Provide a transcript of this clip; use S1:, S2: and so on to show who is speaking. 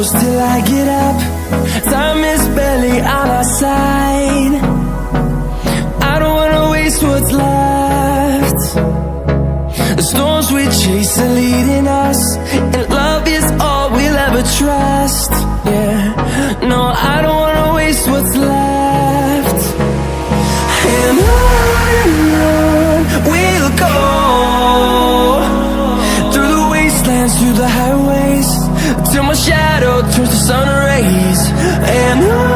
S1: close till I get up. Time is barely on our side. I don't wanna waste what's left. The storms we chase are leading us, and love is all we'll ever trust. Yeah, no, I don't wanna waste what's left. And on we'll go, through the wastelands, through the highways, till my shadow turns to sun rays. And on